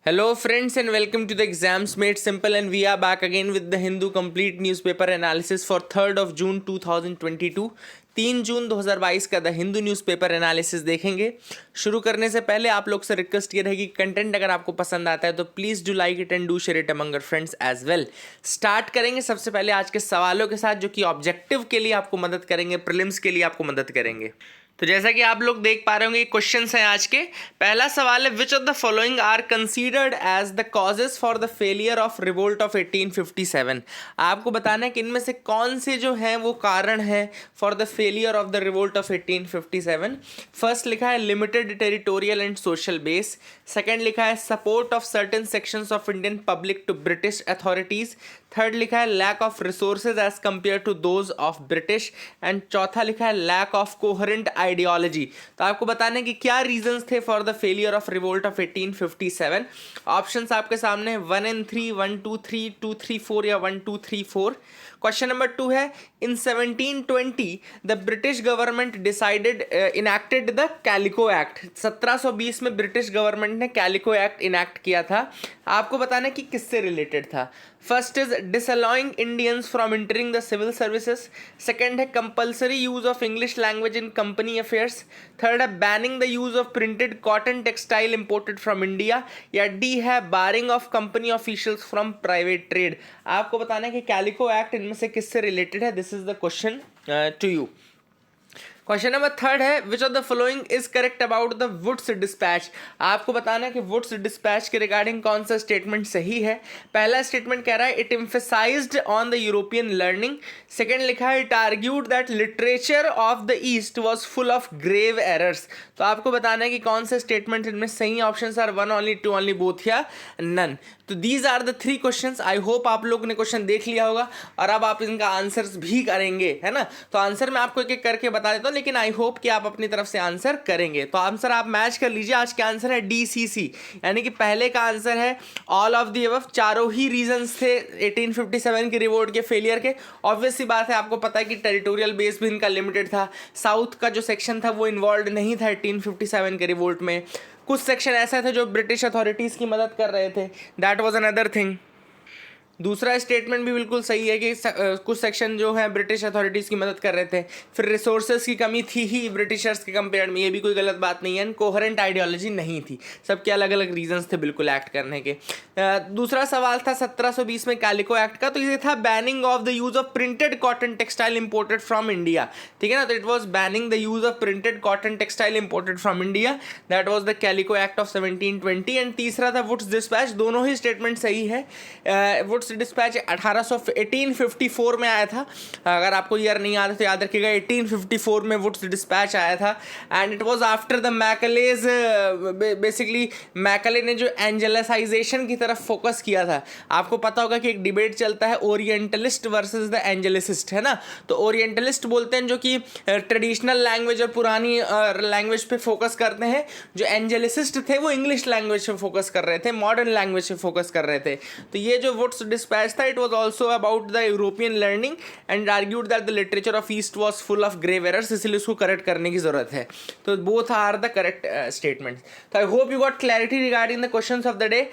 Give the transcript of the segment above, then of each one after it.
Hello friends and welcome to the Exams Made Simple, and we are back again with the Hindu complete newspaper analysis for 3rd of June 2022। 3 जून 2022 का the Hindu newspaper analysis देखेंगे। शुरू करने से पहले आप लोग से रिक्वेस्ट ये रहेगी, कंटेंट अगर आपको पसंद आता है तो please do like it and do share it among your friends as well. Start करेंगे सबसे पहले आज के सवालों के साथ, जो कि ऑब्जेक्टिव के लिए आपको मदद करेंगे, प्रीलिम्स के लिए आपको मदद करेंगे। तो जैसा कि आप लोग देख पा रहे होंगे, क्वेश्चंस हैं आज के। पहला सवाल है, which of the following are considered as the causes for the failure of revolt of 1857। आपको बताना है कि इनमें से कौन से जो हैं वो कारण है for the failure of the revolt of 1857। First लिखा है limited territorial and social base. Second लिखा है support of certain sections of Indian public to British authorities. Third लिखा है lack of resources as compare to those of British. And चौथा लिखा है lack of coherent ideology. तो आपको बताना है कि क्या रीजंस थे for the failure of revolt of 1857। Options आपके सामने 1 and 3, 1 2 3, 2 3 4 या 1 2 3 4। क्वेश्चन नंबर 2 है, in 1720 the British government decided enacted the calico act. 1720 में ब्रिटिश गवर्नमेंट ने कैलिको एक्ट इनैक्ट किया था। आपको बताना है कि किससे रिलेटेड था। First is disallowing Indians from entering the civil services. Second है compulsory use of English language in company affairs. Third है banning the use of printed cotton textile imported from India. या डी है barring of company officials from private trade. आपको बताना है कि calico act इनमें से किससे रिलेटेड है। This is the question to you. Question number 3 है, which of the following is correct about the Wood's dispatch. आपको बताना है कि वुड्स डिस्पैच के रिगार्डिंग कौन सा स्टेटमेंट सही है। पहला स्टेटमेंट कह रहा है it emphasised on the European learning. Second लिखा है it argued that literature of the East was full of grave errors. तो आपको बताना है कि कौन से स्टेटमेंट इनमें सही। Options are 1 only, 2 only, both या नन। तो these are the 3 questions. I hope आप लोगों ने क्वेश्चन देख लिया होगा और अब आप इनका आंसर्स भी करेंगे, है ना। तो आंसर मैं आपको एक एक करके बता देता हूँ, लेकिन आई होप कि आप अपनी तरफ से आंसर करेंगे। तो आंसर आप मैच कर लीजिए। आज का आंसर है DCC, यानी कि पहले का आंसर है ऑल ऑफ दी अबव। चारों ही रीजंस थे 1857 की रिवोल्ट के फेलियर के। ऑब्वियस सी बात है, आपको पता है कि टेरिटोरियल बेस भी इनका लिमिटेड था। साउथ का जो सेक्शन था वो इन्वॉल्व नहीं था 1857 के रिवोल्ट में। कुछ सेक्शन ऐसा थे जो ब्रिटिश अथॉरिटीज़ की मदद कर रहे थे, दैट वाज अनदर थिंग। दूसरा स्टेटमेंट भी बिल्कुल सही है कि कुछ सेक्शन जो है ब्रिटिश अथॉरिटीज़ की मदद कर रहे थे। फिर रिसोर्सेज की कमी थी ही ब्रिटिशर्स के कंपेयर में, ये भी कोई गलत बात नहीं है। कोहरेंट आइडियोलॉजी नहीं थी, सबके अलग अलग रीजंस थे बिल्कुल एक्ट करने के। दूसरा सवाल था 1720 में कैलिको एक्ट का, तो ये था banning of the use of printed cotton textile imported from India. ठीक है ना, तो it was banning the use of printed cotton textile imported from India, that was the calico act of 1720। And तीसरा था वुड्स डिस्पैच। दोनों ही statement सही है। Woods dispatch 1854 में आया था। अगर आपको ईयर नहीं याद है तो याद रखिएगा, 1854 में वुड्स डिस्पैच आया था। And it was after the Macaulay's. Basically Macaulay ने जो एंजेलिसाइजेशन की तरफ फोकस किया था। आपको पता होगा कि एक डिबेट चलता है ओरिएंटलिस्ट वर्सेस द एंजेलिसिस्ट, है ना। तो ओरिएंटलिस्ट बोलते हैं जो कि ट्रेडिशनल लैंग्वेज और पुरानी लैंग्वेज पे फोकस करते हैं। जो एंजेलिसिस्ट थे वो इंग्लिश लैंग्वेज पे फोकस कर रहे थे, मॉडर्न लैंग्वेज पे फोकस कर रहे थे। तो ये जो वुड्स डिस्पैच था, it was also about the European learning and argued that the literature of East was full of grave errors, इसलिए उसको करेक्ट करने की जरूरत है। तो both are the correct statements. So I hope you got clarity regarding the questions of the day.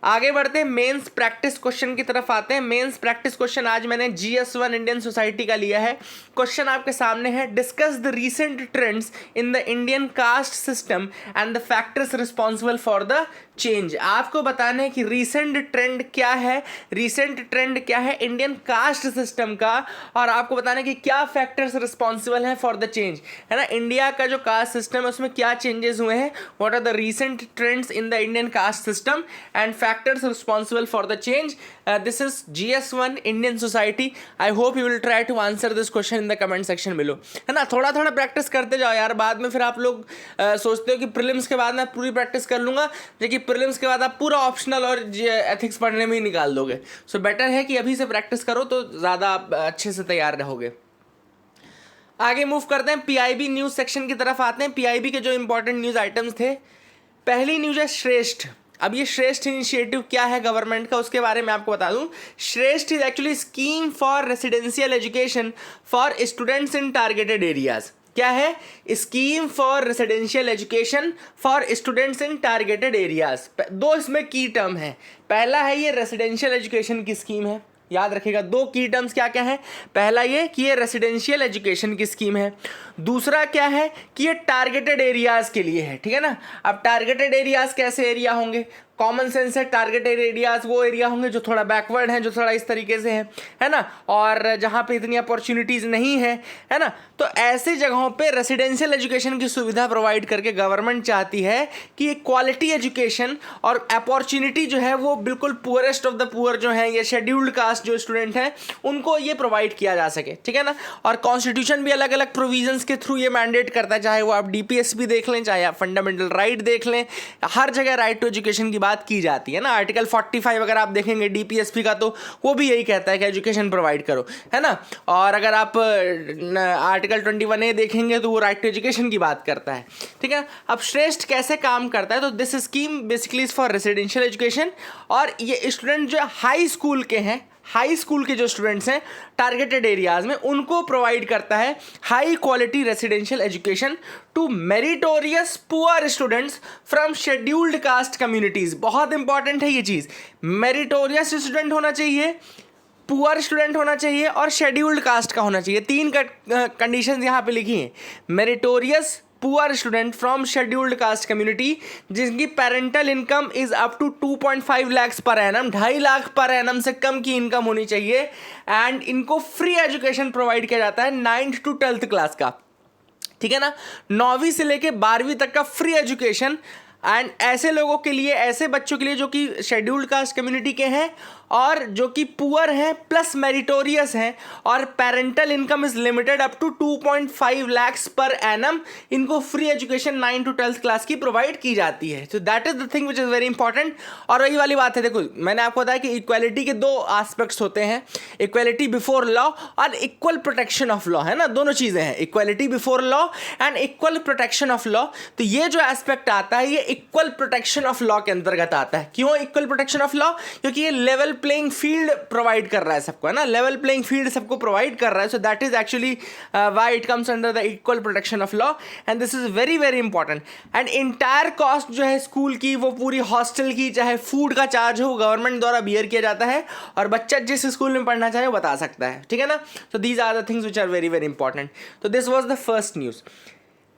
आगे बढ़ते हैं, मेंस प्रैक्टिस क्वेश्चन की तरफ आते हैं। मेंस प्रैक्टिस क्वेश्चन आज मैंने GS1 इंडियन सोसाइटी का लिया है। क्वेश्चन आपके सामने है, discuss the recent trends in the Indian caste system and the factors responsible for the change. आपको बताना है कि रीसेंट ट्रेंड क्या है, रीसेंट ट्रेंड क्या है इंडियन कास्ट सिस्टम का, और आपको बताना है कि क्या फैक्टर्स रिस्पॉन्सिबल हैं फॉर द चेंज, है ना। इंडिया का जो कास्ट सिस्टम है उसमें क्या चेंजेस हुए हैं, what are the recent trends in the Indian caste system and factors responsible for the change. This is GS1 Indian society. I hope you will try to answer this question in the comment section below, है ना। थोड़ा थोड़ा practice करते जाओ यार, बाद में फिर आप लोग सोचते हो कि प्रीलिम्स के बाद मैं पूरी प्रैक्टिस कर लूंगा, लेकिन प्रीलिम्स के बाद आप पूरा ऑप्शनल और एथिक्स पढ़ने में ही निकाल दोगे। सो बेटर है कि अभी से प्रैक्टिस करो तो ज़्यादा आप अच्छे से तैयार रहोगे। आगे मूव करते हैं, PIB न्यूज़ सेक्शन की तरफ आते हैं। PIB के जो इंपॉर्टेंट न्यूज़ आइटम्स थे, पहली न्यूज़ है श्रेष्ठ। अब ये श्रेष्ठ इनिशिएटिव क्या है गवर्नमेंट का, उसके बारे में आपको बता दूं। श्रेष्ठ is actually scheme for residential education for students in targeted areas. क्या है? Scheme for residential education for students in targeted areas. दो इसमें की टर्म है। पहला है ये रेसिडेंशियल एजुकेशन की स्कीम है, याद रखिएगा। दो की टर्म्स क्या क्या है? पहला ये कि ये रेसिडेंशियल एजुकेशन की स्कीम है, दूसरा क्या है कि ये टारगेटेड एरियाज के लिए है, ठीक है ना। अब टारगेटेड एरियाज कैसे एरिया होंगे? कॉमन सेंस है, टारगेटेड एरियाज वो एरिया होंगे जो थोड़ा बैकवर्ड हैं, जो थोड़ा इस तरीके से है ना, और जहाँ पे इतनी अपॉर्चुनिटीज़ नहीं है ना। तो ऐसे जगहों पे रेसिडेंशियल एजुकेशन की सुविधा प्रोवाइड करके गवर्नमेंट चाहती है कि क्वालिटी एजुकेशन और अपॉर्चुनिटी जो है वो बिल्कुल पुअरेस्ट ऑफ द पुअर जो है, ये शेड्यूल्ड कास्ट जो स्टूडेंट हैं उनको ये प्रोवाइड किया जा सके, ठीक है ना। और कॉन्स्टिट्यूशन भी अलग अलग प्रोविजंस के थ्रू ये मैंडेट करता है, चाहे वो आप DPS भी देख लें, चाहे आप फंडामेंटल राइट देख लें, हर जगह राइट टू एजुकेशन की बात की जाती है ना। आर्टिकल 45 अगर आप देखेंगे DPSP का तो वो भी यही कहता है कि एजुकेशन प्रोवाइड करो, है ना। और अगर आप आर्टिकल 21A देखेंगे तो वो राइट टू एजुकेशन की बात करता है, ठीक है। अब श्रेष्ठ कैसे काम करता है? तो this scheme basically is for residential education, और ये स्टूडेंट जो हाई स्कूल के हैं, हाई स्कूल के जो स्टूडेंट्स हैं टारगेटेड एरियाज में, उनको प्रोवाइड करता है high quality residential education to meritorious poor students from scheduled caste communities. बहुत इंपॉर्टेंट है ये चीज़, मेरिटोरियस स्टूडेंट होना चाहिए, पुअर स्टूडेंट होना चाहिए और शेड्यूल्ड कास्ट का होना चाहिए। तीन कंडीशंस यहाँ पे लिखी हैं। Meritorious poor student from scheduled caste community जिनकी parental income is up to 2.5 lakh per annum, 2.5 lakh per annum से कम की इनकम होनी चाहिए, एंड इनको फ्री एजुकेशन प्रोवाइड किया जाता है 9th to 12th क्लास का, ठीक है ना। 9वीं से लेके 12वीं तक का फ्री एजुकेशन, एंड ऐसे लोगों के लिए, ऐसे बच्चों के लिए जो कि शेड्यूल्ड कास्ट कम्युनिटी के हैं और जो कि पुअर हैं प्लस मेरिटोरियस हैं और parental income is limited up to 2.5 lakh per annum, इनको free education 9th to 12th class की प्रोवाइड की जाती है। तो that is the thing which is very important. और वही वाली बात है, देखो मैंने आपको बताया कि इक्वालिटी के दो एस्पेक्ट्स होते हैं, इक्वालिटी बिफोर लॉ और इक्वल प्रोटेक्शन ऑफ लॉ, है ना। दोनों चीज़ें हैं, equality before law and equal protection of law. तो ये जो एस्पेक्ट आता है ये इक्वल प्रोटेक्शन ऑफ लॉ के अंतर्गत आता है। क्यों इक्वल प्रोटेक्शन ऑफ लॉ? क्योंकि ये लेवल प्लेइंग फील्ड प्रोवाइड कर रहा है सबको, है ना, लेवल प्लेइंग फील्ड सबको प्रोवाइड कर रहा है। So that is actually why it comes under the equal protection of law, and this is very very important. And entire cost जो है स्कूल की, वो पूरी हॉस्टल की, चाहे फूड का चार्ज हो, गवर्नमेंट द्वारा बियर किया जाता है, और बच्चा जिस स्कूल में पढ़ना चाहे वो बता सकता है, ठीक है ना। तो these are the things which are very very important. तो this was the first news.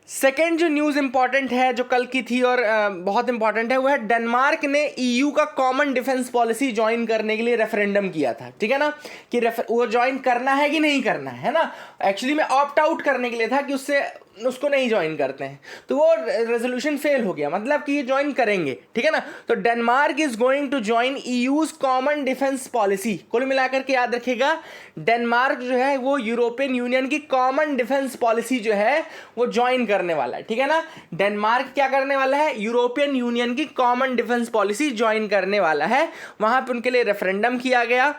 Second जो न्यूज़ इंपॉर्टेंट है जो कल की थी और बहुत इंपॉर्टेंट है, वो है डेनमार्क ने EU का कॉमन डिफेंस पॉलिसी ज्वाइन करने के लिए रेफरेंडम किया था, ठीक है ना, कि वो ज्वाइन करना है कि नहीं करना है ना। एक्चुअली में ऑप्ट आउट करने के लिए था कि उसको नहीं ज्वाइन करते हैं, तो वो रेजोल्यूशन फेल हो गया, मतलब कि ये ज्वाइन करेंगे, ठीक है ना। तो Denmark is going to join EU's common defence policy. कुल मिलाकर के याद रखिएगा, डेनमार्क जो है वो यूरोपियन यूनियन की कॉमन डिफेंस पॉलिसी जो है वो ज्वाइन करने वाला है, ठीक है ना। डेनमार्क क्या करने वाला है? यूरोपियन यूनियन की कॉमन डिफेंस पॉलिसी ज्वाइन करने वाला है। वहां पर उनके लिए रेफरेंडम किया गया।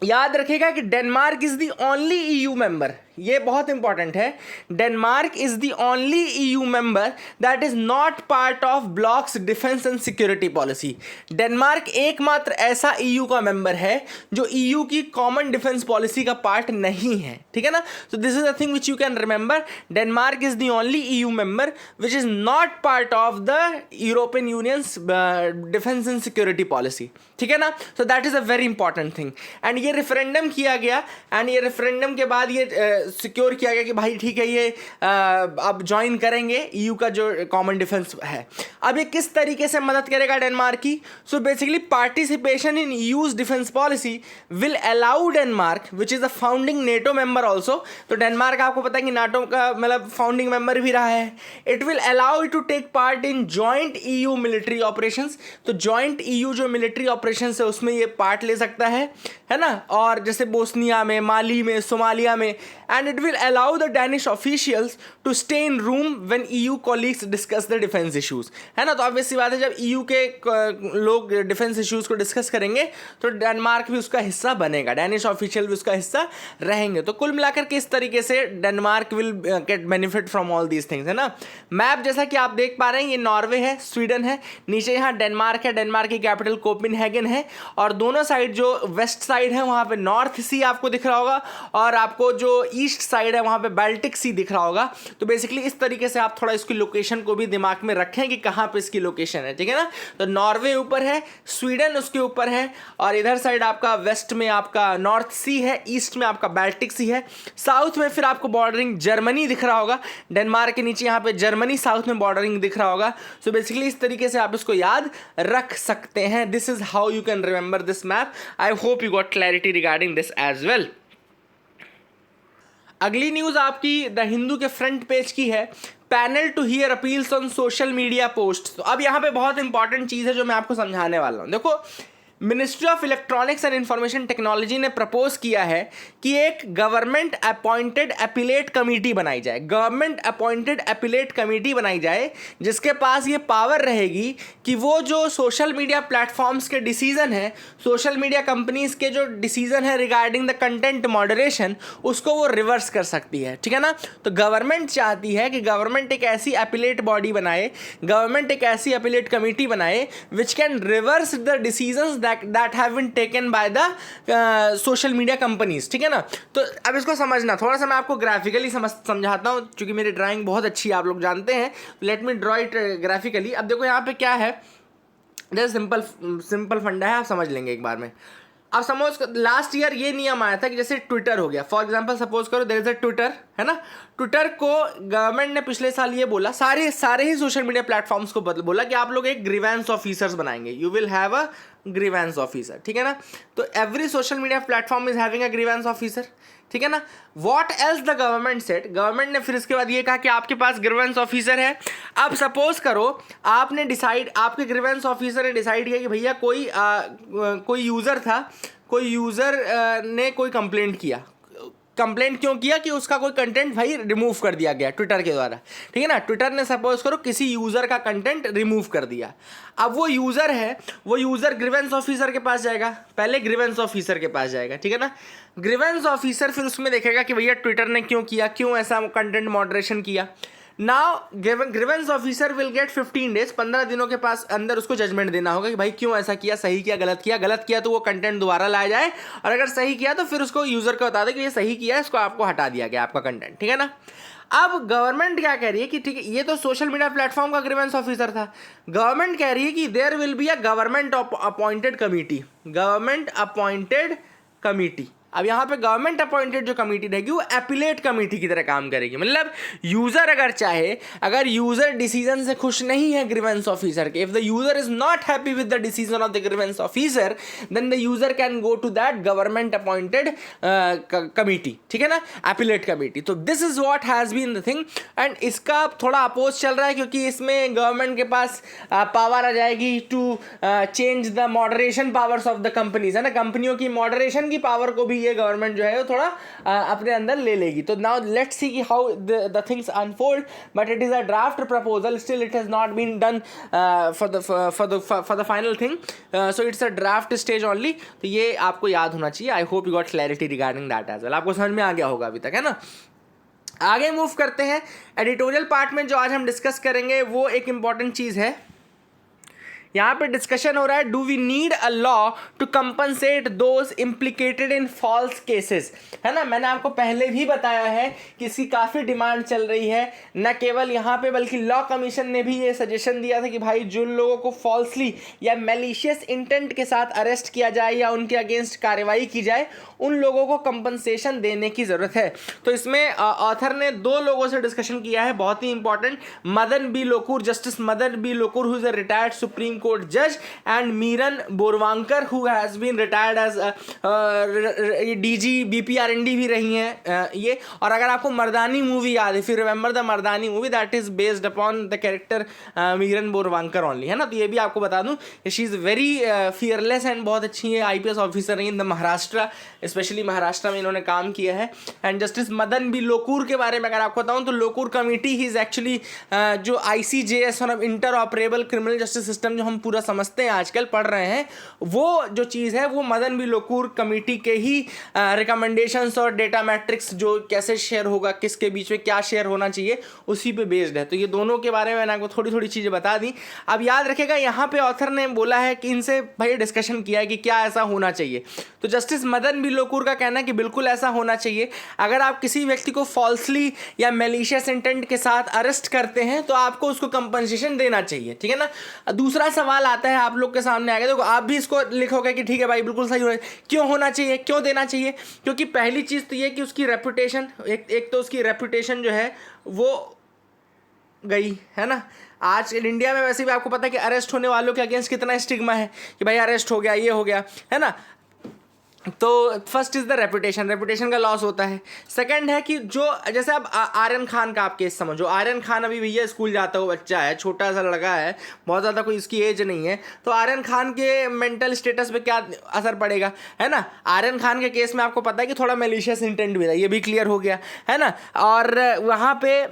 याद रखिएगा कि Denmark is the only EU member, ये बहुत इंपॉर्टेंट है, Denmark is the only EU member that is not part of blocks defence and security policy. Denmark एकमात्र ऐसा EU का मेंबर है जो EU की कॉमन डिफेंस पॉलिसी का पार्ट नहीं है, ठीक है ना। तो this is the thing which you can remember, Denmark is the only EU member which is not part of the European unions defence and security policy, ठीक है ना। So that is a very important thing. And ये referendum किया गया, and ये referendum के बाद ये सिक्योर किया गया कि भाई ठीक है, ये अब ज्वाइन करेंगे EU का जो कॉमन डिफेंस है। अब ये किस तरीके से मदद करेगा डेनमार्क की? So basically participation in EU's defence policy will allow Denmark which is a founding NATO member also. तो डेनमार्क आपको पता है कि NATO का मतलब फाउंडिंग मेंबर भी रहा है। It will allow it to take part in joint EU military operations. तो जॉइंट EU जो मिलिट्री ऑपरेशंस है उसमें ये पार्ट ले सकता है ना। और जैसे बोस्निया में, माली में, सोमालिया में, and it will allow the Danish officials to stay in room when EU colleagues discuss the defense issues, है ना। तो obvious सी बात है, जब EU के लोग डिफेंस इश्यूज को डिस्कस करेंगे तो डेनमार्क भी उसका हिस्सा बनेगा, डेनिश ऑफिशियल भी उसका हिस्सा रहेंगे। तो कुल मिलाकर के इस तरीके से Denmark will get benefit from all these things, है ना। मैप जैसा कि आप देख पा रहे हैं, ये नॉर्वे है, स्वीडन है, नीचे यहाँ डेनमार्क है, डेनमार्क की कैपिटल कोपेनहेगन है, और दोनों साइड जो वेस्ट साइड है वहाँ पे नॉर्थ सी आपको दिख रहा होगा, और आपको जो ईस्ट साइड है वहाँ पे बाल्टिक सी दिख रहा होगा। तो बेसिकली इस तरीके से आप थोड़ा इसकी लोकेशन को भी दिमाग में रखें कि कहाँ पे इसकी लोकेशन है, ठीक है ना। तो नॉर्वे ऊपर है, स्वीडन उसके ऊपर है, और इधर साइड आपका वेस्ट में आपका नॉर्थ सी है, ईस्ट में आपका बाल्टिक सी है, साउथ में फिर आपको बॉर्डरिंग जर्मनी दिख रहा होगा, डेनमार्क के नीचे यहाँ पे जर्मनी साउथ में बॉर्डरिंग दिख रहा होगा। सो बेसिकली इस तरीके से आप इसको याद रख सकते हैं। This is how you can remember this map. I hope you got clarity regarding this as well. अगली न्यूज आपकी द हिंदू के फ्रंट पेज की है, panel to hear appeals on social media post. तो अब यहाँ पे बहुत इंपॉर्टेंट चीज़ है जो मैं आपको समझाने वाला हूँ। देखो, ministry of electronics and information technology ने प्रपोज किया है कि एक गवर्नमेंट अपॉइंटेड अपीलेट कमेटी बनाई जाए, गवर्नमेंट अपॉइंटेड अपीलेट कमेटी बनाई जाए, जिसके पास ये पावर रहेगी कि वो जो सोशल मीडिया प्लेटफॉर्म्स के डिसीजन है, सोशल मीडिया कंपनीज के जो डिसीजन है रिगार्डिंग द कंटेंट मॉडरेशन, उसको वो रिवर्स कर सकती है, ठीक है ना। तो गवर्नमेंट चाहती है कि गवर्नमेंट एक ऐसी अपीलेट बॉडी बनाए, गवर्नमेंट एक ऐसी अपीलेट कमेटी बनाए which can reverse the decisions that have been taken by the social media companies, ठीक है ना। तो अब इसको समझना, थोड़ा सा मैं आपको ग्राफिकली समझाता हूँ, क्योंकि मेरी ड्राइंग बहुत अच्छी है, आप लोग जानते हैं। Let me draw it graphically. अब देखो यहाँ पे क्या है, सिंपल फंडा है, आप समझ लेंगे एक बार में। अब सपोज लास्ट ईयर ये नियम आया था कि जैसे ट्विटर हो गया, फॉर एग्जांपल सपोज करो देयर इज अ ट्विटर, है ना। ट्विटर को गवर्नमेंट ने पिछले साल ये बोला, सारे ही सोशल मीडिया प्लेटफॉर्म्स को बोला कि आप लोग एक ग्रीवेंस ऑफिसर्स बनाएंगे, you will have a grievance officer, ठीक है ना। तो every social media platform is having a grievance officer, ठीक है ना। What else the government said, government ने फिर इसके बाद ये कहा कि आपके पास ग्रीवेंस ऑफिसर है। अब सपोज करो आपने डिसाइड, आपके ग्रीवेंस ऑफिसर ने डिसाइड किया कि भैया कोई यूज़र था, कोई यूज़र ने कोई कंप्लेंट किया। कंप्लेंट क्यों किया? कि उसका कोई कंटेंट भाई रिमूव कर दिया गया ट्विटर के द्वारा, ठीक है ना। ट्विटर ने सपोज करो किसी यूज़र का कंटेंट रिमूव कर दिया। अब वो यूज़र है, वो यूज़र ग्रीवेंस ऑफिसर के पास जाएगा, पहले ग्रीवेंस ऑफिसर के पास जाएगा, ठीक है ना। ग्रीवेंस ऑफिसर फिर उसमें देखेगा कि भैया ट्विटर ने क्यों किया, क्यों ऐसा कंटेंट मॉडरेशन किया। Now grievance officer will get 15 days, 15 दिनों के पास अंदर उसको जजमेंट देना होगा कि भाई क्यों ऐसा किया, सही किया, गलत किया। गलत किया तो वो कंटेंट दोबारा लाया जाए, और अगर सही किया तो फिर उसको यूज़र को बता दे कि ये सही किया है, इसको आपको हटा दिया गया आपका कंटेंट, ठीक है ना। अब गवर्नमेंट क्या कह रही है कि ठीक है, ये तो सोशल मीडिया प्लेटफॉर्म का ग्रीवेंस ऑफिसर था। गवर्नमेंट कह रही है कि there will be a government appointed committee, government appointed committee. अब यहाँ पे गवर्नमेंट अपॉइंटेड जो कमेटी रहेगी वो एपिलेट कमेटी की तरह काम करेगी। मतलब यूज़र अगर चाहे, अगर यूज़र डिसीजन से खुश नहीं है ग्रीवेंस ऑफिसर के, if the user is not happy with the decision of the grievance officer, then the user can go to that government appointed committee, ठीक है ना, एपिलेट कमेटी। तो this is what has been the thing, and इसका थोड़ा oppose चल रहा है क्योंकि इसमें गवर्नमेंट के पास पावर आ जाएगी to change the moderation powers of the companies, है ना। कंपनियों की मॉडरेशन की पावर को भी ये गवर्नमेंट जो है वो थोड़ा अपने अंदर ले लेगी। तो नाउ लेट्स सी कि how the things unfold, but it is a draft proposal, still it has not been done for the final thing, so it's a draft stage only. तो ये आपको याद होना चाहिए। I hope you got clarity regarding that as well. आपको समझ में आ गया होगा अभी तक, है ना। आगे मूव करते हैं। एडिटोरियल पार्ट में जो आज हम डिस्कस करेंगे वो एक इंपॉर्टेंट चीज़ है। यहाँ पे डिस्कशन हो रहा है, do we need a law to compensate those implicated in false cases, है ना। मैंने आपको पहले भी बताया है कि इसकी काफ़ी डिमांड चल रही है, न केवल यहाँ पे बल्कि लॉ कमीशन ने भी ये सजेशन दिया था कि भाई जिन लोगों को फॉल्सली या मैलिशियस इंटेंट के साथ अरेस्ट किया जाए या उनके अगेंस्ट कार्रवाई की जाए, उन लोगों को कंपनसेशन देने की ज़रूरत है। तो इसमें ऑथर ने 2 लोगों से डिस्कशन किया है, बहुत ही important, Madan B Lokur, justice Madan B Lokur who is a retired supreme court जज, and Meeran Borwankar who has been retired as DG BPRND भी रही हैं ये। और अगर आपको मर्दानी मूवी याद है, फिर remember the Mardaani movie, that is based upon the character Meeran Borwankar only, है ना। तो ये भी आपको बता दूं, she is very fearless and बहुत अच्छी है IPS ऑफिसर रही in the Maharashtra, specially Maharashtra में इन्होंने काम किया है। एंड जस्टिस मदन बी लोकुर के बारे में अगर आपको बताऊं तो लोकुर कमेटी ही इज एक्चुअली जो ICJS और interoperable criminal justice system जो हम हम पूरा समझते हैं आजकल पढ़ रहे हैं, वो जो चीज़ है वो मदन बी लोकुर कमेटी के ही रिकमेंडेशंस और डेटा मैट्रिक्स जो कैसे शेयर होगा, किसके बीच में क्या शेयर होना चाहिए, उसी पे बेस्ड है। तो ये दोनों के बारे में मैंने आपको थोड़ी थोड़ी चीज़ें बता दी। अब याद रखेगा यहाँ पे ऑथर ने बोला है कि इनसे भाई डिस्कशन किया है कि क्या ऐसा होना चाहिए। तो जस्टिस मदन बी लोकुर का कहना है कि बिल्कुल ऐसा होना चाहिए। अगर आप किसी व्यक्ति को फॉल्सली या मैलिशियस इंटेंट के साथ अरेस्ट करते हैं तो आपको उसको कंपनसेशन देना चाहिए, ठीक है ना। दूसरा सवाल आता है आप लोग के सामने आएगा, देखो आप भी इसको लिखोगे कि ठीक है भाई बिल्कुल सही हो, क्यों होना चाहिए, क्यों देना चाहिए? क्योंकि पहली चीज़ तो ये कि उसकी रेपुटेशन, एक तो उसकी रेपुटेशन जो है वो गई है ना। आज इंडिया में वैसे भी आपको पता है कि अरेस्ट होने वालों के अगेंस्ट कितना स्टिग्मा है कि भाई अरेस्ट हो गया, ये हो गया, है ना। तो फर्स्ट इज़ द रेपुटेशन का लॉस होता है। सेकंड है कि जो जैसे अब आर्यन खान का आप केस समझो, आर्यन खान अभी भैया स्कूल जाता हुआ बच्चा है, छोटा सा लड़का है, बहुत ज़्यादा कोई इसकी एज नहीं है, तो आर्यन खान के मेंटल स्टेटस पे क्या असर पड़ेगा, है ना। आर्यन खान के केस में आपको पता है कि थोड़ा मैलिशियस इंटेंट भी था, ये भी क्लियर हो गया, है ना। और वहाँ पे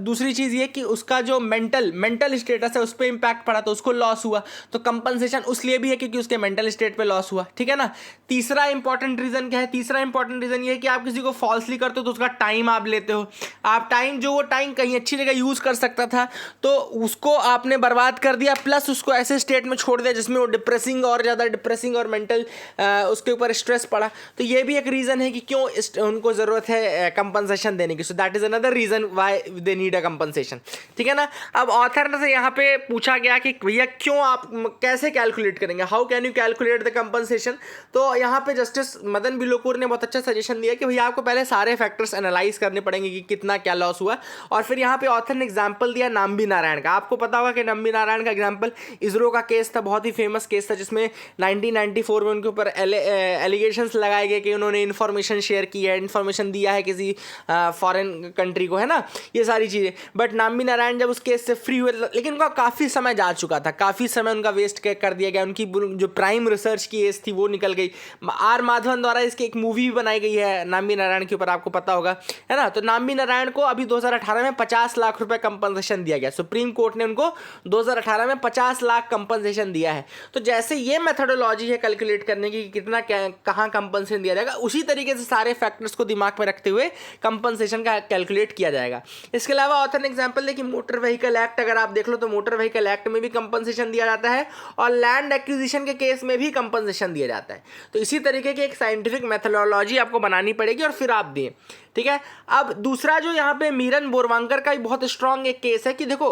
दूसरी चीज़ ये कि उसका जो मेंटल स्टेटस है उस पर इम्पैक्ट पड़ा तो उसको लॉस हुआ, तो कंपनसेशन उसलिए भी है क्योंकि उसके मेंटल स्टेट पे लॉस हुआ, ठीक है ना। तीसरा इंपॉर्टेंट रीजन क्या है? तीसरा इंपॉर्टेंट रीजन ये है कि आप किसी को फॉल्सली करते हो तो उसका टाइम आप लेते हो, आप टाइम जो वो टाइम कहीं अच्छी जगह यूज कर सकता था तो उसको आपने बर्बाद कर दिया, प्लस उसको ऐसे स्टेट में छोड़ दिया जिसमें वो डिप्रेसिंग और ज़्यादा डिप्रेसिंग और मेंटल उसके ऊपर स्ट्रेस पड़ा। तो ये भी एक रीज़न है कि क्यों उनको ज़रूरत है कंपनसेशन देने की। So that is another reason why they need a compensation, ठीक है ना। अब ऑथर से यहाँ पे पूछा गया कि भैया क्यों आप कैसे कैलकुलेट करेंगे, how can you calculate the compensation. तो यहाँ पे जस्टिस मदन बी लोकुर ने बहुत अच्छा सजेशन दिया कि भैया आपको पहले सारे फैक्टर्स एनालाइज करने पड़ेंगे कि कितना क्या लॉस हुआ। और फिर यहाँ पे ऑथर ने एग्जांपल दिया नाम्बी नारायण का। आपको पता होगा कि नाम्बी नारायण का एग्जांपल इसरो का केस था, बहुत ही फेमस केस था जिसमें 1994 में उनके ऊपर एलिगेशंस लगाए गए कि उन्होंने इन्फॉर्मेशन शेयर की है, इन्फॉर्मेशन दिया है किसी फॉरेन कंट्री को, है ना, ये सारी चीज़ें। बट नाम्बी नारायण जब उस केस से फ्री हुए लेकिन उनका काफ़ी समय जा चुका था, काफ़ी समय उनका वेस्ट कर दिया गया, उनकी जो प्राइम रिसर्च की एज थी वो निकल गई। आर माधवन द्वारा इसकी एक मूवी भी बनाई गई है नाम्बी नारायण के ऊपर, आपको पता होगा, है ना। तो नाम्बी नारायण को अभी 2018 में 50 लाख रुपए कंपनसेशन दिया गया, सुप्रीम कोर्ट ने उनको 2018 में 50 लाख कंपनसेशन दिया है। तो जैसे ये मेथोडोलॉजी है कैलकुलेट करने की कितना कहाँ कंपनसेशन दिया जाएगा, उसी तरीके से सारे फैक्टर्स को दिमाग में रखते हुए कंपनसेशन का कैलकुलेट किया जाएगा। इसके अलावा ऑथर ने एग्जाम्पल दिया कि मोटर व्हीकल एक्ट अगर आप देख लो तो मोटर व्हीकल एक्ट में भी कंपनसेशन दिया जाता है और लैंड एक्विजिशन के केस में भी कंपनसेशन दिया जाता है। तो इसी तरीके की एक साइंटिफिक मेथोडोलॉजी आपको बनानी पड़ेगी और फिर आप दें, ठीक है। अब दूसरा जो यहाँ पे मीरन बोरवांकर का बहुत स्ट्रांग एक केस है कि देखो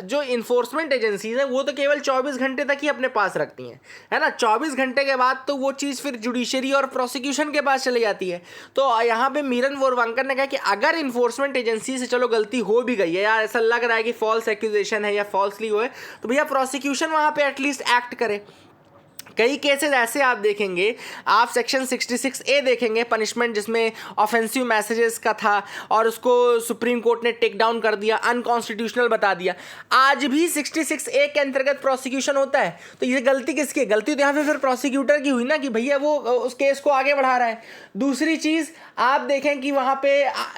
जो इन्फोर्समेंट एजेंसीज हैं वो तो केवल 24 घंटे तक ही अपने पास रखती हैं, है ना। 24 घंटे के बाद तो वो चीज़ फिर जुडिशरी और प्रोसिक्यूशन के पास चली जाती है। तो यहाँ पे मीरन बोरवांकर ने कहा कि अगर इन्फोर्समेंट एजेंसी से चलो गलती हो भी गई है या ऐसा लग रहा है कि फॉल्स एक्यूजेशन है या फॉल्सली हो है, तो भैया प्रोसिक्यूशन वहाँ पे एटलीस्ट एक्ट करे। कई केसेस ऐसे आप देखेंगे, आप सेक्शन 66A देखेंगे पनिशमेंट जिसमें ऑफेंसिव मैसेजेस का था और उसको सुप्रीम कोर्ट ने टेक डाउन कर दिया, अनकॉन्स्टिट्यूशनल बता दिया। आज भी 66A के अंतर्गत प्रोसिक्यूशन होता है। तो ये गलती किसकी है? गलती तो यहाँ पे फिर प्रोसिक्यूटर की हुई ना कि भैया वो उस केस को आगे बढ़ा रहा है। दूसरी चीज़ आप देखें कि वहाँ पे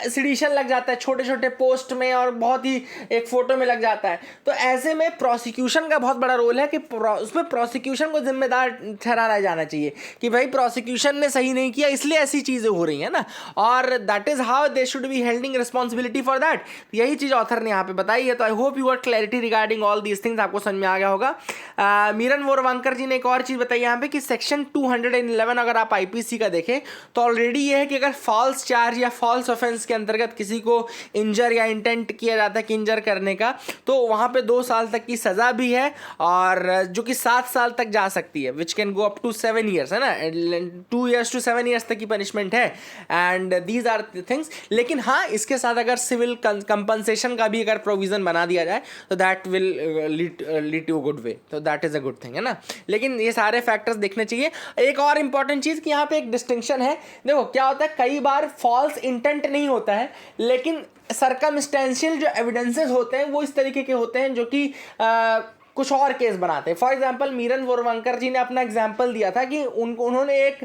सिडिशन लग जाता है छोटे छोटे पोस्ट में और बहुत ही एक फ़ोटो में लग जाता है। तो ऐसे में प्रोसिक्यूशन का बहुत बड़ा रोल है कि उसमें प्रोसिक्यूशन को जिम्मेदार ठहराया जाना चाहिए कि भाई प्रोसिक्यूशन ने सही नहीं किया इसलिए ऐसी चीज़ें हो रही हैं ना, और that is how they should be हेल्डिंग responsibility for that. यही चीज़ ऑथर ने यहाँ पे बताई है। तो I hope you got clarity regarding all these things, आपको समझ में आ गया होगा। मीरन बोरवांकर जी ने एक और चीज़ बताई यहाँ पे कि सेक्शन 211 अगर आप IPC का देखें तो ऑलरेडी ये है कि अगर फॉल्स चार्ज या फॉल्स ऑफेंस के अंतर्गत किसी को इंजर या इंटेंट किया जाता है कि इंजर करने का, तो वहाँ पे 2 साल तक की सज़ा भी है और जो कि 7 साल तक जा सकती है, which can go up to 7 years, है ना। 2 years to 7 years तक की पनिशमेंट है एंड दीज आर थिंग्स। लेकिन हाँ, इसके साथ अगर सिविल कंपनसेशन का भी अगर प्रोविजन बना दिया जाए तो that will lead to good way, तो that is a good thing, है ना। लेकिन ये सारे फैक्टर्स देखने चाहिए। एक और इंपॉर्टेंट चीज़ कि यहाँ पे एक डिस्टिंक्शन है। देखो क्या होता है, कई बार फॉल्स इंटेंट नहीं होता है लेकिन सर्कमस्टेंशियल जो एविडेंसेस होते हैं वो इस तरीके के होते हैं जो कि कुछ और केस बनाते हैं। फॉर एग्जांपल मीरन वोरवंकर जी ने अपना एग्जांपल दिया था कि उन्होंने एक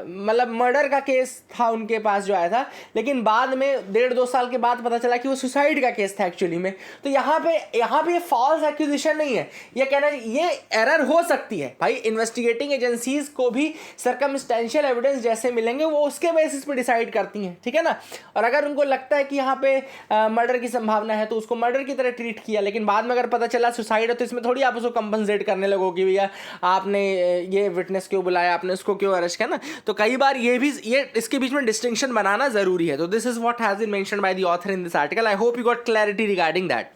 मतलब मर्डर का केस था उनके पास जो आया था, लेकिन बाद में 1.5-2 साल के बाद पता चला कि वो सुसाइड का केस था एक्चुअली में। तो यहाँ पे फॉल्स एक्यूजिशन नहीं है, ये कहना ये एरर हो सकती है भाई। इन्वेस्टिगेटिंग एजेंसीज को भी सर्कमस्टेंशियल एविडेंस जैसे मिलेंगे वो उसके बेसिस पे डिसाइड करती हैं, ठीक है ना। और अगर उनको लगता है कि यहाँ पे मर्डर की संभावना है तो उसको मर्डर की तरह ट्रीट किया, लेकिन बाद में अगर पता चला सुसाइड है तो इसमें थोड़ी आप उसको कंपनसेट करने लगो कि भैया आपने ये विटनेस क्यों बुलाया, आपने उसको क्यों अरेस्ट किया ना। तो कई बार ये इसके बीच में डिस्टिंक्शन बनाना जरूरी है। तो this is what has been mentioned by the author in this article. I hope you got clarity regarding that.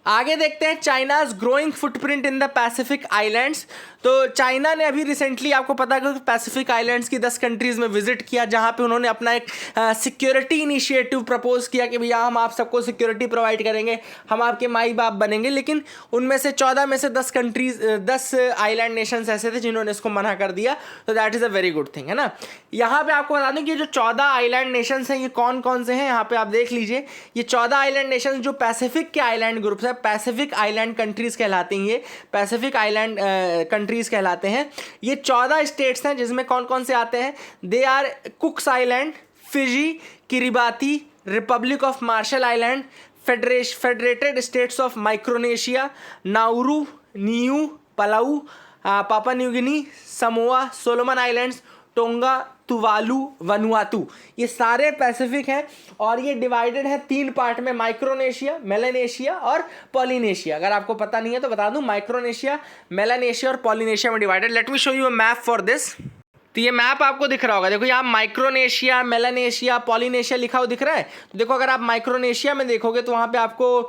आगे देखते हैं China's growing footprint in the Pacific islands. तो चाइना ने अभी रिसेंटली आपको पता है कि पैसिफिक आइलैंड्स की 10 कंट्रीज में विजिट किया, जहां पे उन्होंने अपना एक सिक्योरिटी इनिशिएटिव प्रपोज किया कि भैया हम आप सबको सिक्योरिटी प्रोवाइड करेंगे, हम आपके माई बाप बनेंगे। लेकिन उनमें से 14 में से 10 आइलैंड नेशंस ऐसे थे जिन्होंने इसको मना कर दिया। तो that is a very good thing, है ना। यहाँ पे आपको बता दूं कि जो 14 आइलैंड नेशंस हैं ये कौन कौन से हैं, यहाँ पे आप देख लीजिए। ये 14 आइलैंड नेशंस जो पैसिफिक के आइलैंड ग्रुप है, पैसिफिक आइलैंड कंट्रीज कहलाती हैं, ये पैसिफिक आइलैंड कंट्रीज कहलाते हैं। ये 14 स्टेट्स हैं जिसमें कौन कौन से आते हैं। They are Cooks Island, Fiji, Kiribati, Republic of Marshall Island, Federated States of Micronesia, Nauru, Niue, Palau, Papua New Guinea, Samoa, Solomon Islands, Tonga, Tuvalu, Vanuatu. ये सारे पैसिफिक हैं और ये डिवाइडेड है 3 पार्ट में, माइक्रोनेशिया, मेलानेशिया और Polynesia. अगर आपको पता नहीं है तो बता दूं, माइक्रोनेशिया, मेलानेशिया और पॉलिनेशिया में divided. Let me show you a map for this. तो ये मैप आपको दिख रहा होगा, देखो यहाँ माइक्रोनेशिया, मेलानेशिया, पॉलिनेशिया लिखा हुआ दिख रहा है। तो देखो अगर आप माइक्रोनेशिया में देखोगे तो वहाँ पे आपको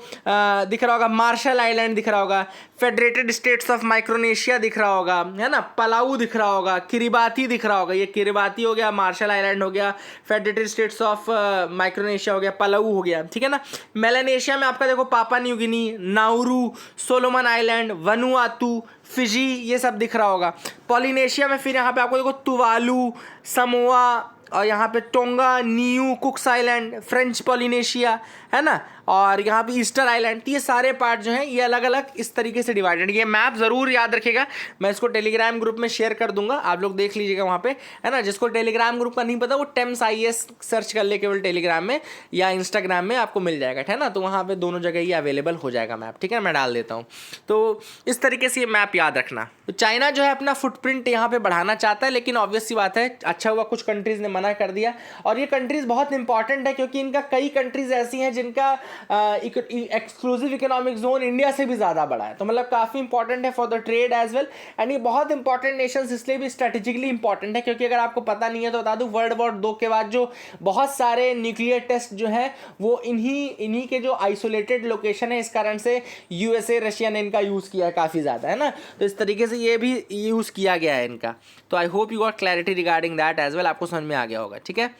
दिख रहा होगा मार्शल आइलैंड दिख रहा होगा, फेडरेटेड स्टेट्स ऑफ माइक्रोनेशिया दिख रहा होगा, है ना, पलाऊ दिख रहा होगा, किरिबाती दिख रहा होगा। ये किरिबाती हो गया, मार्शल आइलैंड हो गया, फेडरेटेड स्टेट्स ऑफ माइक्रोनेशिया हो गया, पलाऊ हो गया, ठीक है ना। मेलानेशिया में आपका देखो पापा न्यू गिनी, Nauru, Solomon island, Vanuatu, Fiji, ये सब दिख रहा होगा। पॉलिनेशिया में फिर यहाँ पे आपको देखो तुवालू, समोआ और यहाँ पे Tonga, Niue, Cooks Island, French Polynesia, है ना, और यहाँ पे ईस्टर आइलैंड। तो ये सारे पार्ट जो हैं ये अलग अलग इस तरीके से डिवाइडेड। ये मैप ज़रूर याद रखिएगा, मैं इसको टेलीग्राम ग्रुप में शेयर कर दूंगा, आप लोग देख लीजिएगा वहाँ पे, है ना। जिसको टेलीग्राम ग्रुप का नहीं पता वो टेम्स IAS सर्च कर ले केवल टेलीग्राम में या इंस्टाग्राम में, आपको मिल जाएगा, है ना। तो वहाँ पर दोनों जगह ही अवेलेबल हो जाएगा मैप, ठीक है। मैं डाल देता हूँ, तो इस तरीके से ये मैप याद रखना। तो चाइना जो है अपना फुटप्रिंट यहाँ पर बढ़ाना चाहता है, लेकिन ऑब्वियस सी बात है, अच्छा हुआ कुछ कंट्रीज़ ने मना कर दिया। और ये कंट्रीज़ बहुत इंपॉर्टेंट है क्योंकि इनका कई कंट्रीज़ ऐसी हैं जिनका एक्सक्लूसिव इकोनॉमिक जोन इंडिया से भी ज़्यादा बड़ा है। तो मतलब काफ़ी इंपॉर्टेंट है for the trade as well. And ये बहुत इंपॉर्टेंट नेशंस इसलिए भी स्ट्रेटेजिकली इंपॉर्टेंट है क्योंकि अगर आपको पता नहीं है तो बता दूं, वर्ल्ड वॉर 2 के बाद जो बहुत सारे न्यूक्लियर टेस्ट जो है वो इन्हीं के जो आइसोलेटेड लोकेशन है, इस कारण से USA, रशिया ने इनका यूज़ किया है काफ़ी ज़्यादा, है ना। तो इस तरीके से ये भी यूज़ किया गया है इनका। तो I hope you got clarity regarding that as well, आपको समझ में आ गया होगा, ठीक है।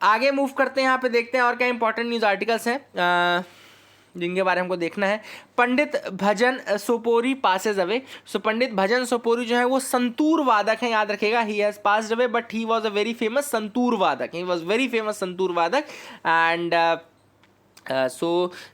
आगे मूव करते हैं, यहाँ पे देखते हैं और क्या इंपॉर्टेंट न्यूज़ आर्टिकल्स हैं जिनके बारे में हमको देखना है। Pandit Bhajan Sopori passes away. So Pandit Bhajan Sopori जो है वो संतूर वादक हैं, याद रखिएगा। He has passed away but he was a very famous santoor वादक, he was very famous santoor वादक and so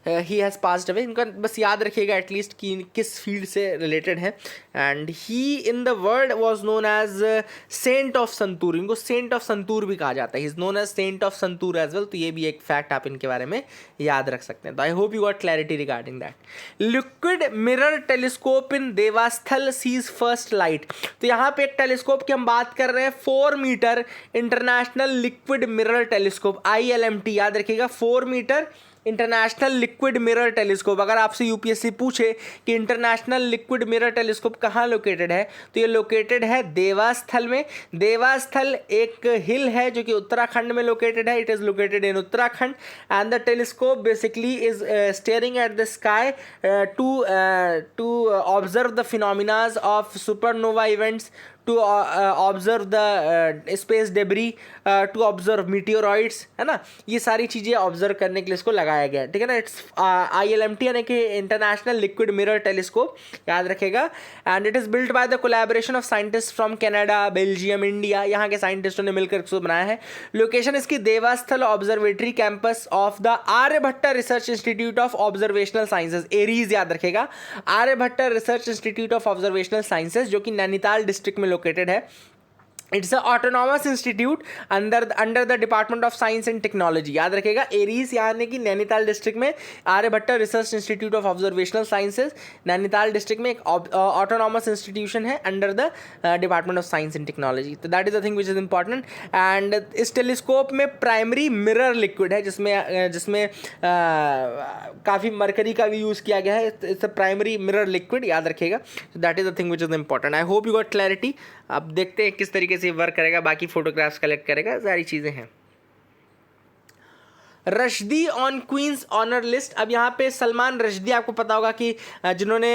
he has passed away. इनका बस याद रखिएगा एटलीस्ट कि किस फील्ड से रिलेटेड है। And he in the world was known as saint of santoor, इनको सेंट ऑफ संतूर भी कहा जाता है, he is known as saint of santoor as well. तो ये भी एक फैक्ट आप इनके बारे में याद रख सकते हैं। तो I hope you got clarity regarding that. Liquid mirror telescope in Devasthal sees first light. तो यहाँ पे एक टेलीस्कोप की हम बात कर रहे हैं, 4 metre international liquid mirror telescope, ILMT, याद रखिएगा, 4 metre international liquid mirror telescope. अगर आपसे UPSC पूछे कि इंटरनेशनल लिक्विड मिरर टेलीस्कोप कहाँ लोकेटेड है, तो ये लोकेटेड है देवास्थल में। देवास्थल एक हिल है जो कि उत्तराखंड में लोकेटेड है, it is located in Uttarakhand. And the telescope basically is staring at the sky to observe the phenomenas of supernova events, to observe the space debris, to observe meteoroids, है ना, ये सारी चीज़ें ऑब्जर्व करने के लिए इसको लगाया गया है, ठीक है ना। इट्स ILMT यानी कि इंटरनेशनल लिक्विड मिरर टेलीस्कोप, याद रखेगा। And it is built by the collaboration of scientist from Canada, Belgium, India, यहाँ के साइंटिस्टों ने मिलकर इसको बनाया है। लोकेशन इसकी Devasthal observatory campus of the Aryabhatta research institute of observational sciences, ARIES, याद रखेगा, Aryabhatta research institute of observational sciences, जो कि नैनीताल डिस्ट्रिक्ट में लोकेटेड है। It's a autonomous institute under the department of science and technology, याद रखेगा। एरीज यानी कि नैनीताल डिस्ट्रिक्ट में Aryabhatta research institute of observational sciences, Nainital district में एक ऑटोनॉमस इंस्टीट्यूशन है under the department of science and technology. तो that is the thing which is important. And इस टेलीस्कोप में प्राइमरी मिरर लिक्विड है, जिसमें काफ़ी मरकरी का भी यूज़ किया गया है। It's a primary mirror liquid, याद रखेगा। That is the thing which is important. I hope you got clarity. अब देखते हैं किस तरीके से वर्क करेगा, बाकी फोटोग्राफ्स कलेक्ट करेगा, सारी चीज़ें हैं। Rushdie on Queen's honour list. अब यहाँ पे सलमान रश्दी, आपको पता होगा कि जिन्होंने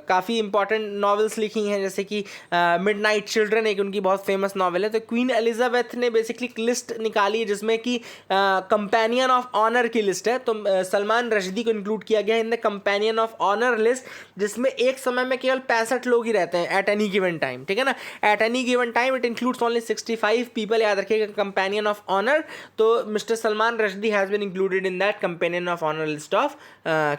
काफ़ी इंपॉर्टेंट नॉवेल्स लिखी हैं, जैसे कि मिडनाइट चिल्ड्रन एक उनकी बहुत फेमस नॉवेल है। तो क्वीन एलिजाबेथ ने बेसिकली लिस्ट निकाली है जिसमें कि कंपेनियन ऑफ ऑनर की लिस्ट है। तो सलमान रश्दी को इंक्लूड किया गया है in the companion of honour list, जिसमें एक समय में केवल 65 लोग ही रहते हैं एट एनी गिवन टाइम, ठीक है ना। At any given time it includes only 65 people, याद रखिएगा, कंपेनियन ऑफ ऑनर। तो mister Salman Rushdie has been included in that companion of honor list of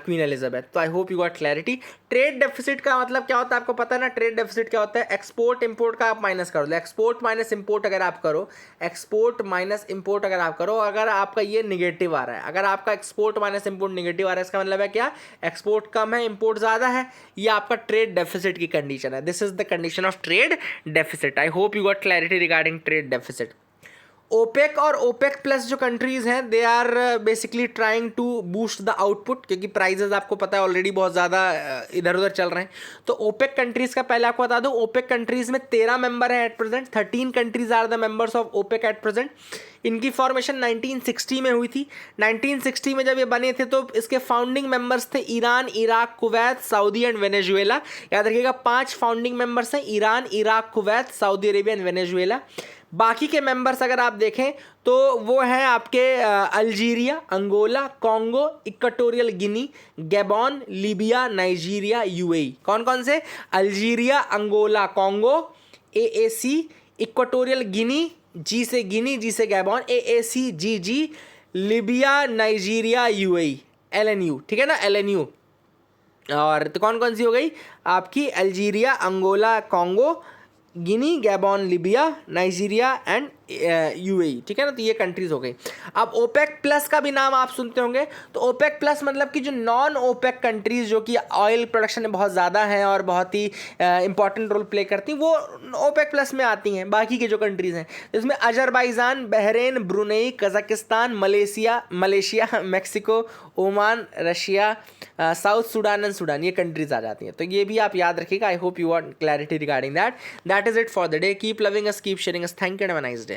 Queen Elizabeth. तो I hope you got clarity. Trade deficit का मतलब क्या होता है आपको पता है ना। ट्रेड डेफिसिट क्या होता है, एक्सपोर्ट इंपोर्ट का आप माइनस कर लो। एक्सपोर्ट माइनस इंपोर्ट अगर आप करो, एक्सपोर्ट माइनस इंपोर्ट अगर आप करो, अगर आपका ये निगेटिव आ रहा है, अगर आपका एक्सपोर्ट माइनस इंपोर्ट निगेटिव आ रहा है, इसका मतलब है क्या, एक्सपोर्ट कम है, इंपोर्ट ज़्यादा है, ये आपका ट्रेड डेफिसिट की कंडीशन है। This is the condition of trade deficit. I hope you got clarity regarding trade deficit. OPEC और ओपेक प्लस जो कंट्रीज़ हैं, they are basically trying to boost the output, क्योंकि प्राइजेज आपको पता है already बहुत ज़्यादा इधर उधर चल रहे हैं। तो ओपेक कंट्रीज़ का पहले आपको बता दूं, ओपेक कंट्रीज़ में 13 मेंबर हैं at present. 13 countries are the members of OPEC at present. इनकी फॉर्मेशन 1960 में हुई थी। 1960 में जब ये बने थे तो इसके फाउंडिंग मेंबर्स थे Iran, Iraq, Kuwait, Saudi and Venezuela. याद रखिएगा 5 फाउंडिंग मेंबर्स हैं, Iran, Iraq, Kuwait, Saudi Arabia and Venezuela. बाकी के मेंबर्स अगर आप देखें तो वो हैं आपके Algeria, Angola, Congo, Equatorial Guinea, Gabon, Libya, Nigeria, UAE। कौन कौन से, Algeria, Angola, Congo, AAC, Equatorial Guinea, G से Gabon, AAC, GG, Libya, Nigeria, UAE, LNU, ठीक है ना, LNU। और तो कौन कौन सी हो गई आपकी, Algeria, Angola, Congo, Guinea, Gabon, Libya, Nigeria and UAE, ठीक है ना। तो ये कंट्रीज हो गई। अब ओपेक प्लस का भी नाम आप सुनते होंगे। तो ओपेक प्लस मतलब कि जो नॉन ओपेक कंट्रीज जो कि ऑयल प्रोडक्शन में बहुत ज़्यादा हैं और बहुत ही इंपॉर्टेंट रोल प्ले करती हैं, वो ओपेक प्लस में आती हैं। बाकी के जो कंट्रीज हैं इसमें Azerbaijan, Bahrain, Brunei, Kazakhstan, Malaysia, Mexico, Oman, Russia, south Sudan and Sudan, ये कंट्रीज आ जाती हैं। तो ये भी आप याद रखिएगा। आई hope you want clarity regarding that. That is it for the day. Keep loving us, keep sharing us. Thank you and have a nice day.